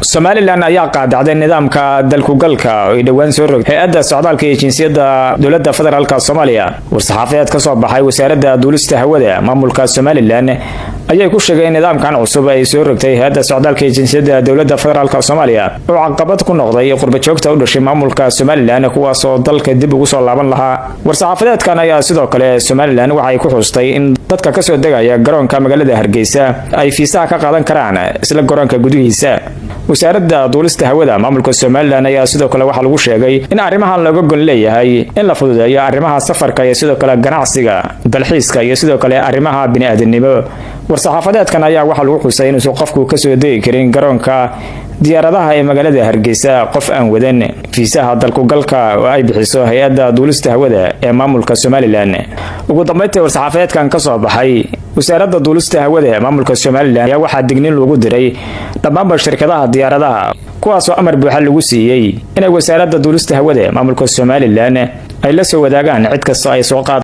Somaliland ayaa qaadacday nidaamka dalku-galka oo ay dhawaan soo rogtay hay'adda socdaalka iyo jinsiyadda dowladda federaalka Soomaaliya. War-saxaafadeed ka soo baxay wasaaradda duulista hawada maamulka Somaliland ayaa ku sheegay in nidaamkan cusub ay soo rogtay hay'adda socdaalka iyo jinsiyadda dowladda federaalka Soomaaliya oo caqabad ku noqday qurba-joogta u dhashay maamulka Somaliland kuwaas oo dalka dib ugu soo laaban lahaa. War-saxaafadeedkan ayaa sidoo kale Somaliland waxay ku xustay in dadka ka soo degaya garoonka magaalada Hargeysa ay fiisaha ka qaadan karaan isla garoonka gudihiisa. wasaaradda duulista hawada maamulka Somaliland ayaa sidoo kale waxa lagu sheegay in arrimahan laga gon leeyahay in la fududeeyo arrimaha safarka iyo sidoo kale ganacsiga dalxiiska iyo sidoo kale arrimaha bini'aadanimo. war-saxaafadeedkan ayaa waxa lagu xusay in qofku ka soo degi karin garoonka diyaaradaha ee magaalada Hargeysa qof aan wadan fiisaha dalku-galka oo ay bixiso hay'adda duulista hawada ee maamulka Somaliland. ugu dambeyntii war-saxaafadeedkan ka soo baxay wasaaradda duulista hawada ee maamulka Somaliland ayaa waxa digniin lagu diray dhammaan shirkadaha diyaaradaha kuwaas oo amar buuxa lagu siiyay inay wasaaradda duulista hawada ee maamulka Somaliland ay la soo wadaagaan cid kasta ay soo qaad